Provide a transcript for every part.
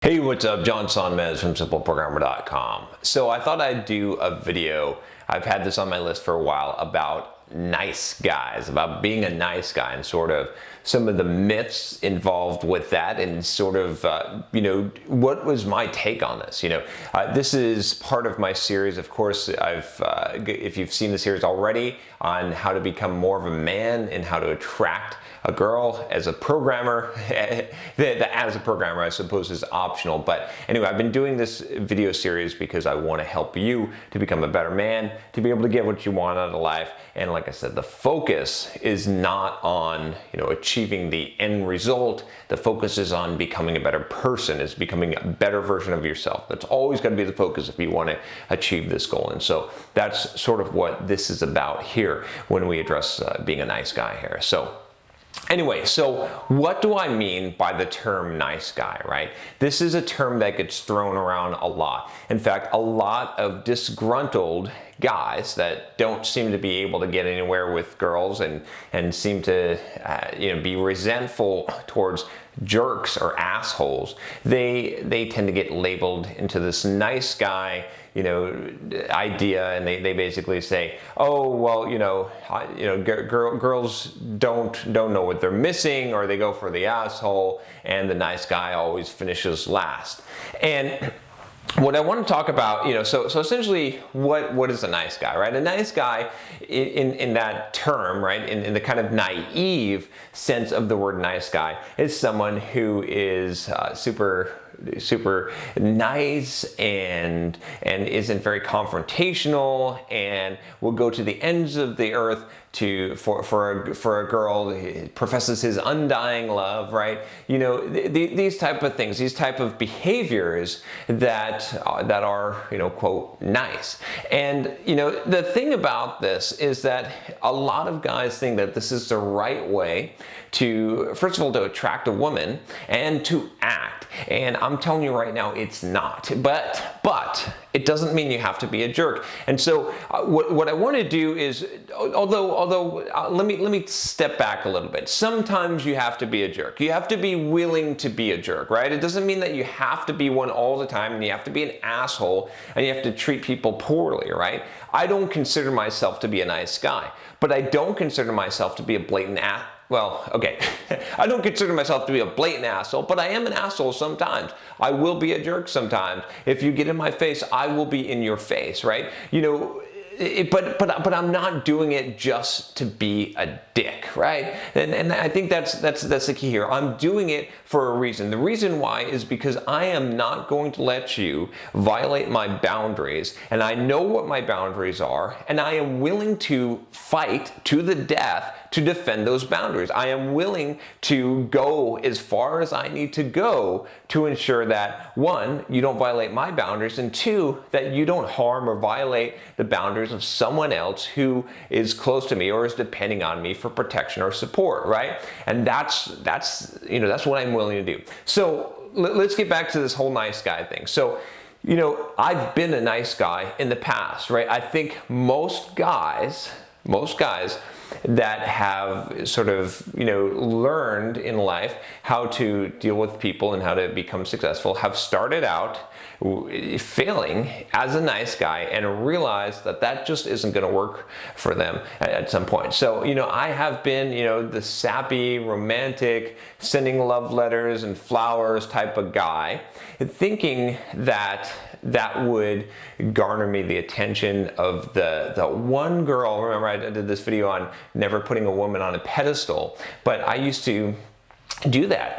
Hey, what's up? John Sonmez from SimpleProgrammer.com. So I thought I'd do a video. I've had this on my list for a while about nice guys, about being a nice guy and sort of some of the myths involved with that and sort of, what was my take on this? This is part of my series. Of course, if you've seen the series already on how to become more of a man and how to attract a girl as a programmer, as a programmer, I suppose, is optional. But anyway, I've been doing this video series because I want to help you to become a better man, to be able to get what you want out of life. And like I said, the focus is not on, achieving the end result. The focus is on becoming a better person, is becoming a better version of yourself. That's always going to be the focus if you want to achieve this goal. And so that's sort of what this is about here when we address being a nice guy here. Anyway, so what do I mean by the term nice guy, right? This is a term that gets thrown around a lot. In fact, a lot of disgruntled guys that don't seem to be able to get anywhere with girls and seem to be resentful towards jerks or assholes, they tend to get labeled into this nice guy idea, and they basically say, oh well, girls don't know what they're missing, or they go for the asshole, and the nice guy always finishes last. And what I want to talk about, so essentially, what is a nice guy, right? A nice guy, in that term, right, in the kind of naive sense of the word nice guy, is someone who is super nice and isn't very confrontational and will go to the ends of the earth for a girl, professes his undying love, right? These type of things, these type of behaviors that are quote nice. And the thing about this is that a lot of guys think that this is the right way to, first of all, to attract a woman and to act. And I'm telling you right now, it's not. But it doesn't mean you have to be a jerk. And so what I want to do is, let me step back a little bit. Sometimes you have to be a jerk. You have to be willing to be a jerk, right? It doesn't mean that you have to be one all the time, and you have to be an asshole, and you have to treat people poorly, right? I don't consider myself to be a nice guy, but I don't consider myself to be a blatant I don't consider myself to be a blatant asshole, but I am an asshole sometimes. I will be a jerk sometimes. If you get in my face, I will be in your face, right? But I'm not doing it just to be a dick, right? And I think that's the key here. I'm doing it for a reason. The reason why is because I am not going to let you violate my boundaries, and I know what my boundaries are, and I am willing to fight to the death to defend those boundaries. I am willing to go as far as I need to go to ensure that, one, you don't violate my boundaries, and two, that you don't harm or violate the boundaries of someone else who is close to me or is depending on me for protection or support, right? And that's what I'm willing to do. So let's get back to this whole nice guy thing. So, I've been a nice guy in the past, right? I think most guys that have sort of, learned in life how to deal with people and how to become successful have started out failing as a nice guy and realized that just isn't going to work for them at some point. So, I have been, the sappy, romantic, sending love letters and flowers type of guy, thinking that would garner me the attention of the one girl. Remember, I did this video on never putting a woman on a pedestal, but I used to do that,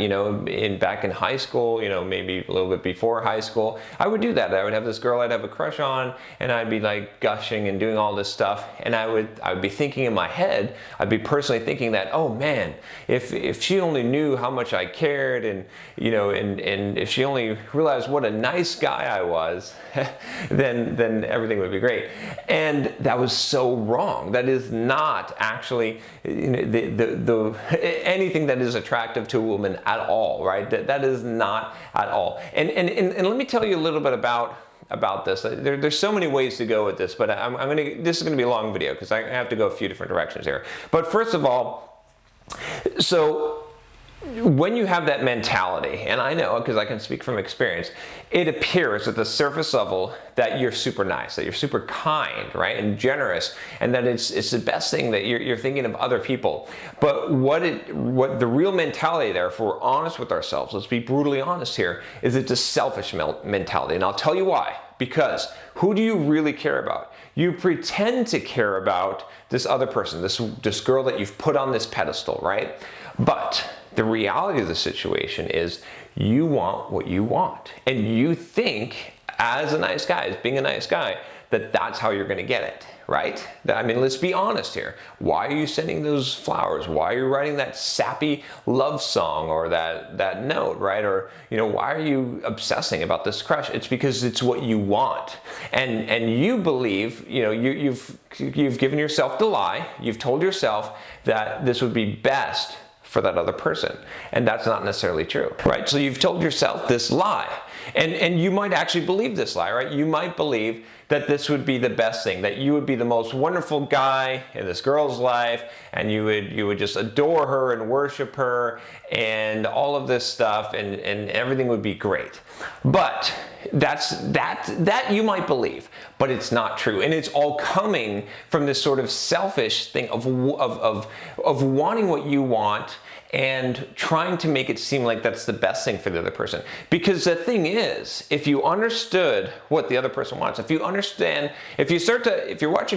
back in high school, maybe a little bit before high school, I would do that. I would have this girl I'd have a crush on, and I'd be like gushing and doing all this stuff, and I would be thinking in my head, I'd be personally thinking that, oh man, if she only knew how much I cared, and and if she only realized what a nice guy I was, then everything would be great. And that was so wrong. That is not actually anything that is attractive to a woman at all, right? That is not at all. And let me tell you a little bit about this. There's so many ways to go with this, but this is gonna be a long video because I have to go a few different directions here. But first of all, so when you have that mentality, and I know because I can speak from experience, it appears at the surface level that you're super nice, that you're super kind, right, and generous, and that it's the best thing that you're thinking of other people. But what the real mentality there, if we're honest with ourselves, let's be brutally honest here, is it's a selfish mentality, and I'll tell you why. Because who do you really care about? You pretend to care about this other person, this girl that you've put on this pedestal, right? But the reality of the situation is you want what you want. And you think, as a nice guy, as being a nice guy, that that's how you're going to get it, right? I mean, let's be honest here. Why are you sending those flowers? Why are you writing that sappy love song or that note, right? Or, why are you obsessing about this crush? It's because it's what you want. And you believe, you've given yourself the lie. You've told yourself that this would be best for that other person. And that's not necessarily true, right? So you've told yourself this lie. And you might actually believe this lie, right? You might believe that this would be the best thing, that you would be the most wonderful guy in this girl's life, and you would just adore her and worship her and all of this stuff, and everything would be great. But that you might believe, but it's not true. And it's all coming from this sort of selfish thing of wanting what you want and trying to make it seem like that's the best thing for the other person. Because the thing is, if you understood what the other person wants, if you're watching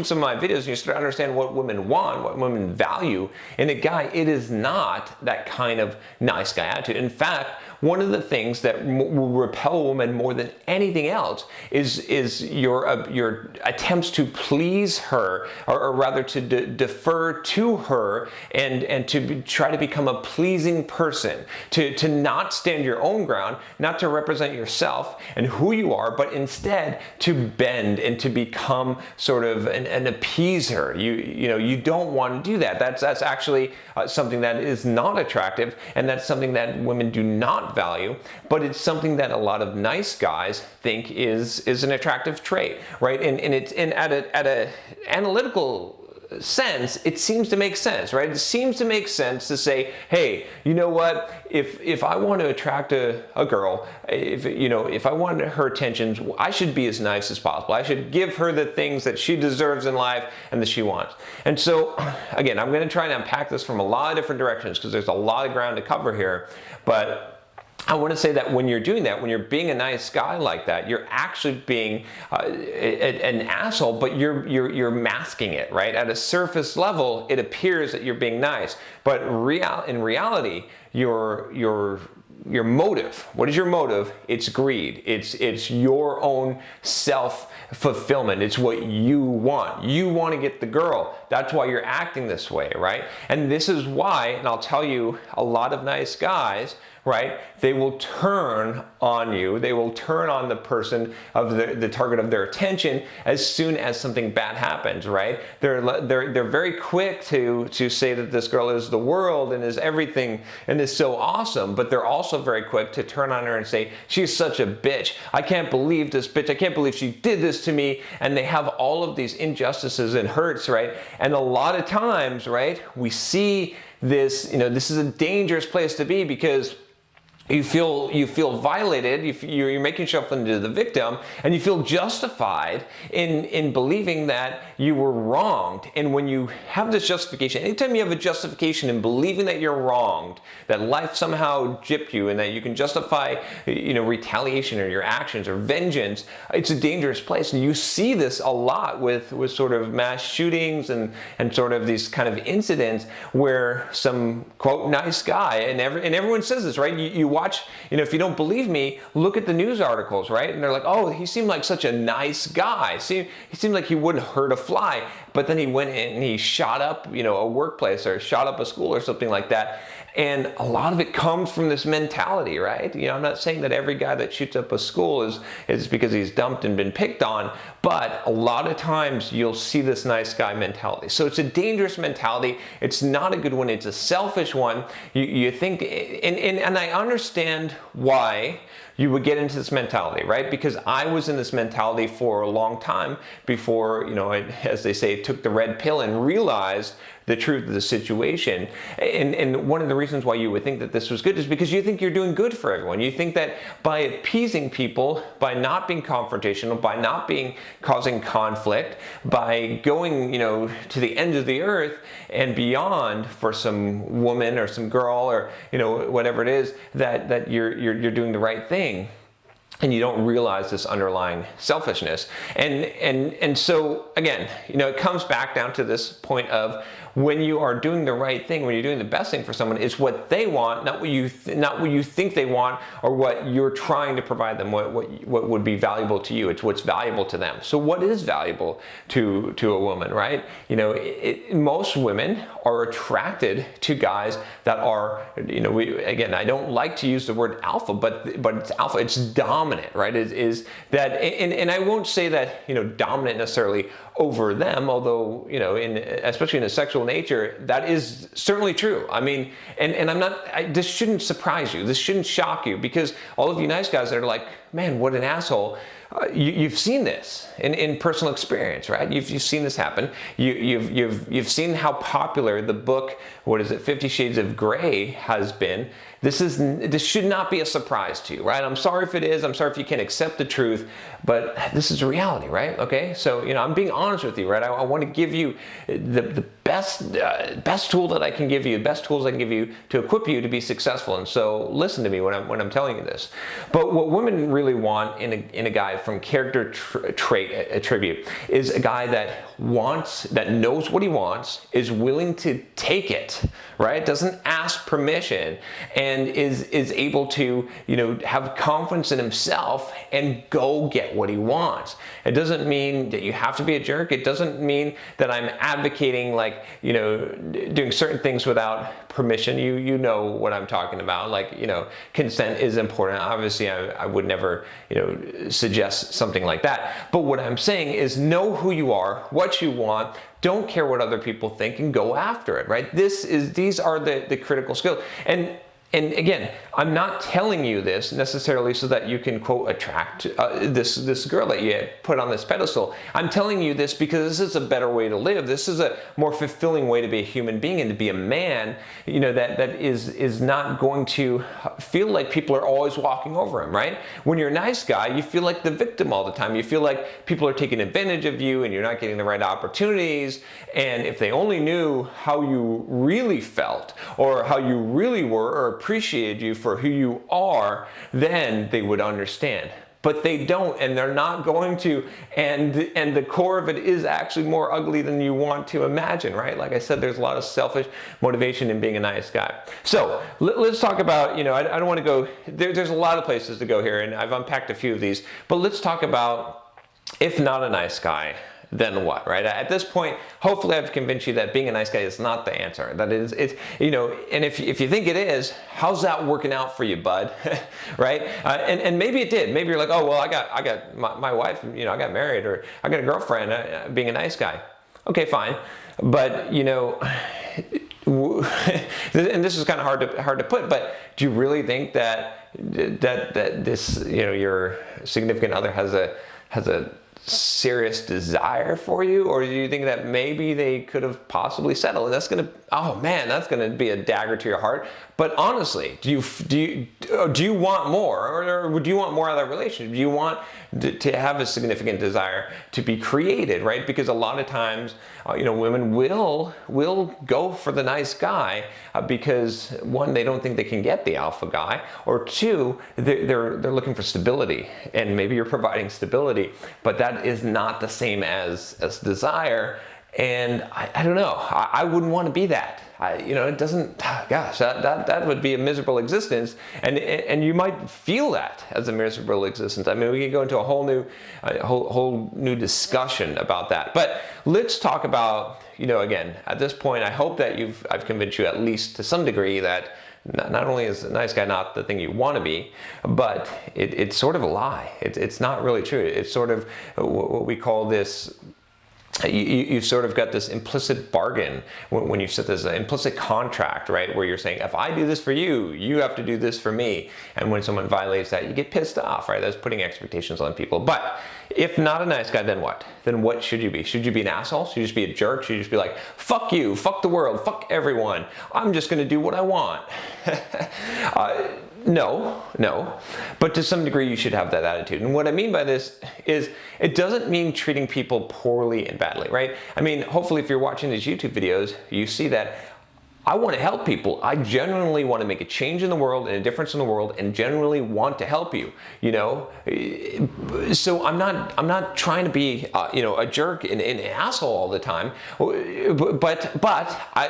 some of my videos and you start to understand what women want, what women value in a guy, it is not that kind of nice guy attitude. In fact, one of the things that will repel a woman more than anything else is your attempts to please her, or rather to defer to her and to try to become a pleasing person, to not stand your own ground, not to represent yourself and who you are, but instead to bend and to become sort of an appeaser. You don't want to do that. That's actually something that is not attractive, and that's something that women do not value, but it's something that a lot of nice guys think is an attractive trait, right? And at a analytical sense, it seems to make sense, right? It seems to make sense to say, hey, you know what? If I want to attract a girl, if I want her attention, I should be as nice as possible. I should give her the things that she deserves in life and that she wants. And so, again, I'm going to try and unpack this from a lot of different directions because there's a lot of ground to cover here, but I want to say that when you're doing that, when you're being a nice guy like that, you're actually being an asshole, but you're masking it, right? At a surface level, it appears that you're being nice, but in reality, your motive. What is your motive? It's greed. It's your own self-fulfillment. It's what you want. You want to get the girl. That's why you're acting this way, right? And this is why, and I'll tell you, a lot of nice guys, right? They will turn on you. They will turn on the person of the target of their attention as soon as something bad happens, right? They're very quick to say that this girl is the world and is everything and is so awesome, but they're also very quick to turn on her and say, she's such a bitch. I can't believe this bitch. I can't believe she did this to me. And they have all of these injustices and hurts, right? And a lot of times, right, we see this, this is a dangerous place to be because you feel violated, you're making yourself into the victim, and you feel justified in believing that you were wronged. And when you have this justification, anytime you have a justification in believing that you're wronged, that life somehow gypped you and that you can justify retaliation or your actions or vengeance, it's a dangerous place. And you see this a lot with sort of mass shootings and sort of these kind of incidents where some quote nice guy, and everyone says this, right? You watch, if you don't believe me, look at the news articles, right? And they're like, oh, he seemed like such a nice guy. See, he seemed like he wouldn't hurt a fly, but then he went in and he shot up, a workplace or shot up a school or something like that. And a lot of it comes from this mentality, right? I'm not saying that every guy that shoots up a school is because he's dumped and been picked on, but a lot of times you'll see this nice guy mentality. So it's a dangerous mentality. It's not a good one. It's a selfish one. You think, and I understand why you would get into this mentality, right? Because I was in this mentality for a long time before, as they say, took the red pill and realized the truth of the situation. And one of the reasons why you would think that this was good is because you think you're doing good for everyone. You think that by appeasing people, by not being confrontational, by not causing conflict, by going, to the end of the earth and beyond for some woman or some girl or, whatever it is, that you're doing the right thing. And you don't realize this underlying selfishness. And so again, it comes back down to this point of when you are doing the right thing, when you're doing the best thing for someone, it's what they want, not what you think they want, or what you're trying to provide them, what would be valuable to you. It's what's valuable to them. So what is valuable to a woman, right? Most women are attracted to guys that are, again, I don't like to use the word alpha, but it's alpha. It's dominant, right? Is that, and I won't say that dominant necessarily over them, although especially in a sexual nature, that is certainly true. I mean, and I'm not. This shouldn't surprise you. This shouldn't shock you, because all of you nice guys that are like, man, what an asshole. You've seen this in personal experience, right? You've seen this happen. You've seen how popular the book, 50 Shades of Grey has been. This should not be a surprise to you, right? I'm sorry if it is. I'm sorry if you can't accept the truth, but this is reality, right? Okay, so I'm being honest with you, right? I want to give you the best tool that I can give you, the best tools I can give you to equip you to be successful. And so listen to me when I'm telling you this. But what women really want in a guy, from character trait attribute, is a guy that knows what he wants, is willing to take it, right? Doesn't ask permission, and is able to have confidence in himself and go get what he wants. It doesn't mean that you have to be a jerk. It doesn't mean that I'm advocating doing certain things without permission. You know what I'm talking about. Consent is important. Obviously, I would never suggest something like that. But what I'm saying is, know who you are, what you want. Don't care what other people think, and go after it, right? These are the critical skills. And again, I'm not telling you this necessarily so that you can, quote, attract this girl that you put on this pedestal. I'm telling you this because this is a better way to live. This is a more fulfilling way to be a human being and to be a man, that is not going to feel like people are always walking over him, right? When you're a nice guy, you feel like the victim all the time. You feel like people are taking advantage of you and you're not getting the right opportunities. And if they only knew how you really felt, or how you really were, or appreciated you for who you are, then they would understand. But they don't, and they're not going to, and the core of it is actually more ugly than you want to imagine, right? Like I said, there's a lot of selfish motivation in being a nice guy. So let's talk about, I don't want to go, there's a lot of places to go here, and I've unpacked a few of these, but let's talk about, if not a nice guy, then what, right? At this point, hopefully I've convinced you that being a nice guy is not the answer. That it's and if you think it is, how's that working out for you, bud? Right? And maybe it did. Maybe you're like, oh, well, I got my wife, I got married, or I got a girlfriend, being a nice guy. Okay, fine. But, and this is kind of hard to put, but do you really think that this, your significant other has a serious desire for you? Or do you think that maybe they could have possibly settled, and that's gonna be a dagger to your heart? But honestly, do you want more, or do you want more out of that relationship? Do you want to have a significant desire to be created, right? Because a lot of times, women will go for the nice guy because, one, they don't think they can get the alpha guy, or two, they're looking for stability, and maybe you're providing stability, but that is not the same as desire. And I don't know. I wouldn't want to be that. It doesn't. Gosh, that would be a miserable existence, and you might feel that as a miserable existence. I mean, we could go into a whole new discussion about that. But let's talk about, again, at this point, I hope that I've convinced you at least to some degree that not only is a nice guy not the thing you want to be, but it's sort of a lie. It's not really true. It's sort of what we call this you've sort of got this implicit bargain when you set this implicit contract, right? Where you're saying, if I do this for you, you have to do this for me. And when someone violates that, you get pissed off, right? That's putting expectations on people. But if not a nice guy, then what? Then what should you be? Should you be an asshole? Should you just be a jerk? Should you just be like, fuck you, fuck the world, fuck everyone. I'm just gonna do what I want. No. But to some degree, you should have that attitude. And what I mean by this is it doesn't mean treating people poorly and badly, right? I mean, hopefully if you're watching these YouTube videos, you see that I want to help people. I genuinely want to make a change in the world and a difference in the world, and genuinely want to help you, you know? So I'm not trying to be, a jerk and an asshole all the time. But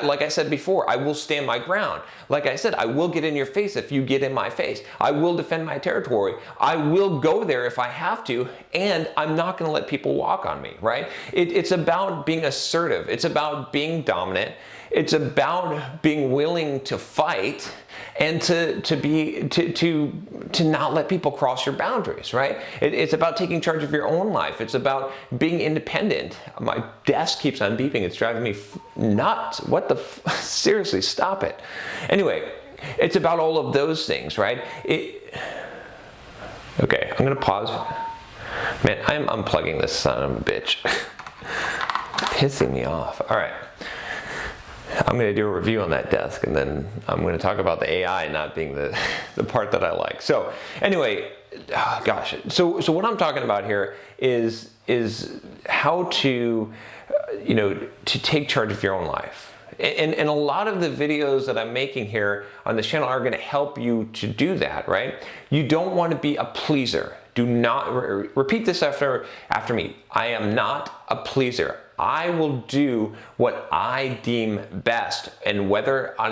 like I said before, I will stand my ground. Like I said, I will get in your face if you get in my face. I will defend my territory. I will go there if I have to, and I'm not going to let people walk on me, right? It's about being assertive. It's about being dominant. It's about being willing to fight and to not let people cross your boundaries, right? It's about taking charge of your own life. It's about being independent. My desk keeps on beeping. It's driving me nuts. What the seriously, stop it. Anyway, it's about all of those things, right? Okay, I'm gonna pause. Man, I'm unplugging this son of a bitch. Pissing me off. All right. I'm going to do a review on that desk, and then I'm going to talk about the AI not being the part that I like. So anyway, gosh. So what I'm talking about here is how to, to take charge of your own life. And a lot of the videos that I'm making here on this channel are going to help you to do that, right? You don't want to be a pleaser. Do not repeat this after me. I am not a pleaser. I will do what I deem best, and whether or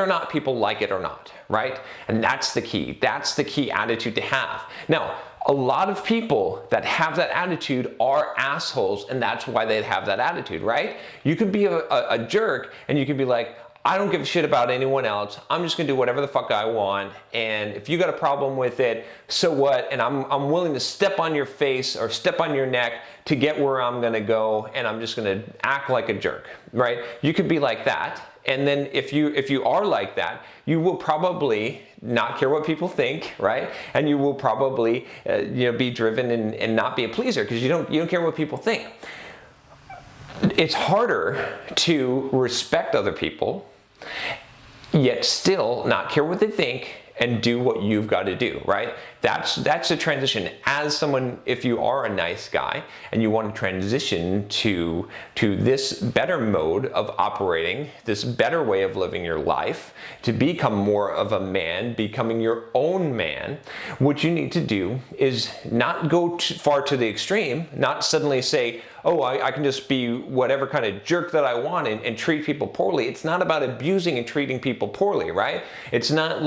not people like it or not, right? And that's the key. That's the key attitude to have. Now, a lot of people that have that attitude are assholes, and that's why they have that attitude, right? You could be a jerk, and you could be like, I don't give a shit about anyone else. I'm just gonna do whatever the fuck I want. And if you got a problem with it, so what? And I'm willing to step on your face or step on your neck to get where I'm gonna go, and I'm just gonna act like a jerk, right? You could be like that. And then if you are like that, you will probably not care what people think, right? And you will probably be driven and not be a pleaser because you don't care what people think. It's harder to respect other people, yet still not care what they think and do what you've got to do, right? That's the transition. As someone, if you are a nice guy and you want to transition to this better mode of operating, this better way of living your life, to become more of a man, becoming your own man, what you need to do is not go too far to the extreme, not suddenly say, oh, I can just be whatever kind of jerk that I want and treat people poorly. It's not about abusing and treating people poorly, right? It's not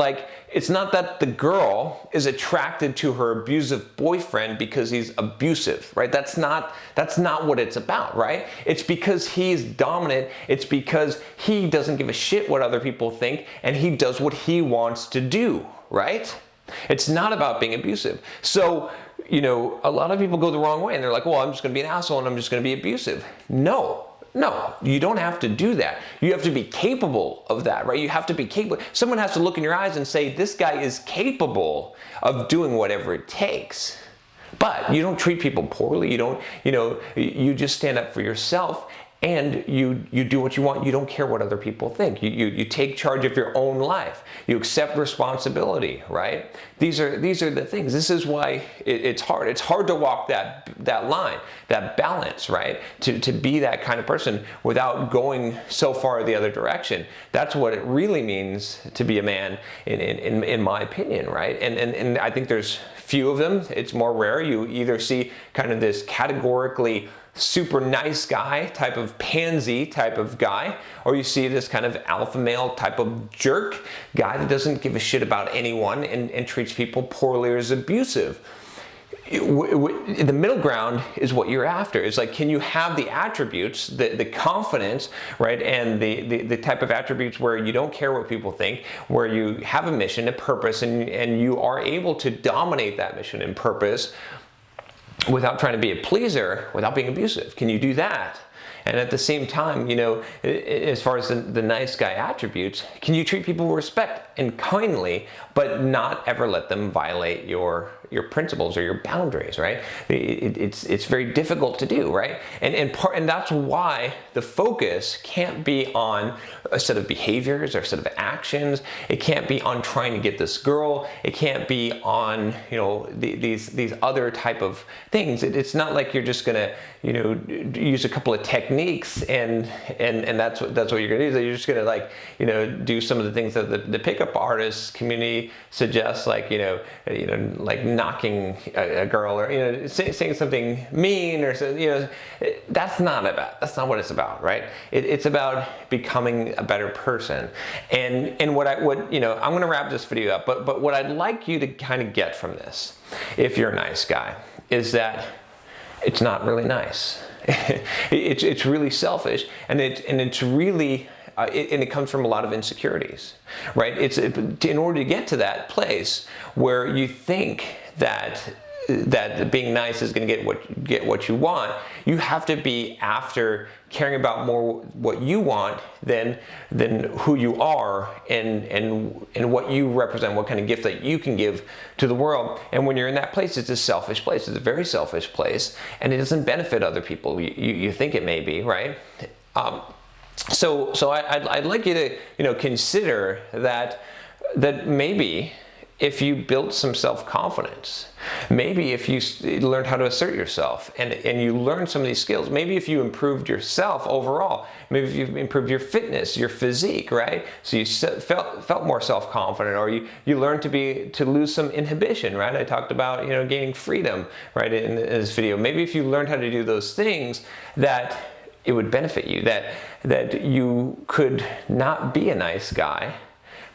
that the girl is attracted to her abusive boyfriend because he's abusive, right? That's not what it's about, right? It's because he's dominant. It's because he doesn't give a shit what other people think, and he does what he wants to do, right? It's not about being abusive. So, a lot of people go the wrong way and they're like, well, I'm just going to be an asshole and I'm just going to be abusive. No, you don't have to do that. You have to be capable of that, right? You have to be capable. Someone has to look in your eyes and say, this guy is capable of doing whatever it takes. But you don't treat people poorly. You just stand up for yourself. And you do what you want. You don't care what other people think. You take charge of your own life. You accept responsibility, right? These are the things. This is why it's hard. It's hard to walk that line, that balance, right? To be that kind of person without going so far the other direction. That's what it really means to be a man, in my opinion, right? And I think there's few of them. It's more rare. You either see kind of this categorically super nice guy type of pansy type of guy, or you see this kind of alpha male type of jerk guy that doesn't give a shit about anyone and treats people poorly or is abusive. The middle ground is what you're after. It's like, can you have the attributes, the confidence, right, and the type of attributes where you don't care what people think, where you have a mission, a purpose, and you are able to dominate that mission and purpose without trying to be a pleaser, without being abusive? Can you do that? And at the same time, you know, as far as the nice guy attributes, can you treat people with respect and kindly, but not ever let them violate your principles or your boundaries, right? It's very difficult to do, right? And that's why the focus can't be on a set of behaviors or a set of actions. It can't be on trying to get this girl. It can't be on, you know, these other type of things. It's not like you're just gonna, you know, use a couple of techniques and that's what you're gonna do. You're just gonna, like, you know, do some of the things that the pickup artist community suggests, like, you know, like knocking a girl, or, you know, saying something mean, or, you know, that's not what it's about, right? It's about becoming a better person. And what you know, I'm gonna wrap this video up, but what I'd like you to kind of get from this, if you're a nice guy, is that it's not really nice. It's really selfish, and it's really and it comes from a lot of insecurities, right? In order to get to that place where you think that being nice is going to get what you want, you have to be after caring about more what you want than who you are and what you represent, what kind of gift that you can give to the world. And when you're in that place, it's a selfish place. It's a very selfish place, and it doesn't benefit other people. You think it may be, right? So I'd like you to, you know, consider that maybe if you built some self-confidence, maybe if you learned how to assert yourself and you learned some of these skills, maybe if you improved yourself overall, maybe if you improved your fitness, your physique, right? So you felt more self-confident, or you learned to lose some inhibition, right? I talked about, you know, gaining freedom, right, in this video. Maybe if you learned how to do those things, that it would benefit you, that you could not be a nice guy,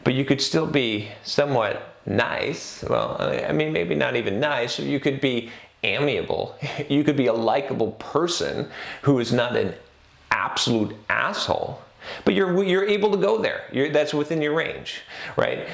but you could still be somewhat nice. Well, I mean, maybe not even nice. You could be amiable. You could be a likable person who is not an absolute asshole, but you're able to go there. That's within your range, right?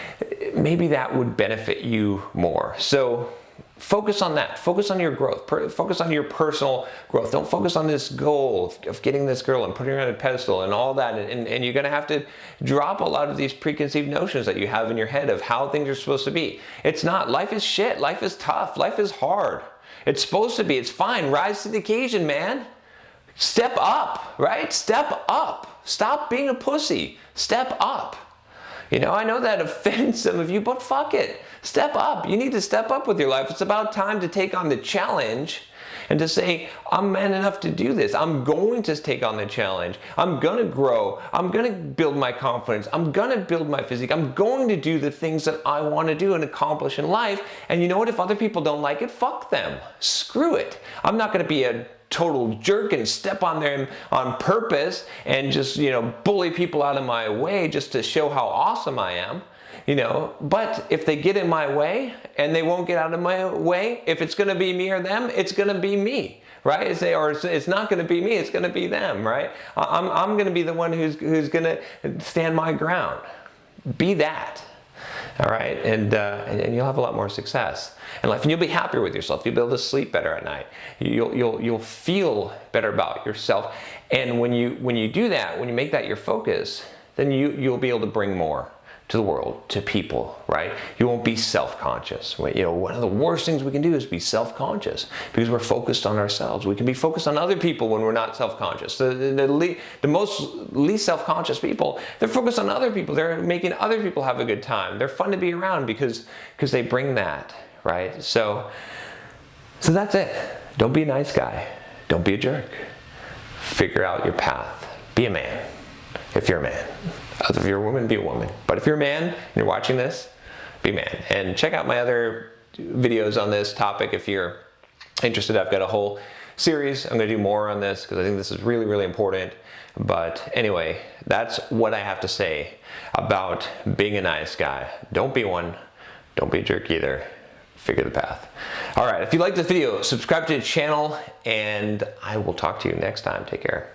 Maybe that would benefit you more. So focus on that. Focus on your growth. Focus on your personal growth. Don't focus on this goal of getting this girl and putting her on a pedestal and all that. And you're going to have to drop a lot of these preconceived notions that you have in your head of how things are supposed to be. It's not. Life is shit. Life is tough. Life is hard. It's supposed to be. It's fine. Rise to the occasion, man. Step up, right? Step up. Stop being a pussy. Step up. You know, I know that offends some of you, but fuck it. Step up. You need to step up with your life. It's about time to take on the challenge and to say, I'm man enough to do this. I'm going to take on the challenge. I'm going to grow. I'm going to build my confidence. I'm going to build my physique. I'm going to do the things that I want to do and accomplish in life. And you know what? If other people don't like it, fuck them. Screw it. I'm not going to be a total jerk and step on them on purpose and just, you know, bully people out of my way just to show how awesome I am, you know. But if they get in my way and they won't get out of my way, if it's going to be me or them, it's going to be me, right? It's not going to be me, it's going to be them, right? I'm going to be the one who's going to stand my ground. Be that. All right, and you'll have a lot more success in life, and you'll be happier with yourself. You'll be able to sleep better at night. You'll feel better about yourself, and when you do that, when you make that your focus, then you'll be able to bring more to the world, to people, right? You won't be self-conscious. You know, one of the worst things we can do is be self-conscious because we're focused on ourselves. We can be focused on other people when we're not self-conscious. The least self-conscious people, they're focused on other people. They're making other people have a good time. They're fun to be around because they bring that, right? So that's it. Don't be a nice guy. Don't be a jerk. Figure out your path. Be a man if you're a man. If you're a woman, be a woman. But if you're a man and you're watching this, be a man. And check out my other videos on this topic if you're interested. I've got a whole series. I'm going to do more on this because I think this is really, really important. But anyway, that's what I have to say about being a nice guy. Don't be one. Don't be a jerk either. Figure the path. All right, if you like this video, subscribe to the channel, and I will talk to you next time. Take care.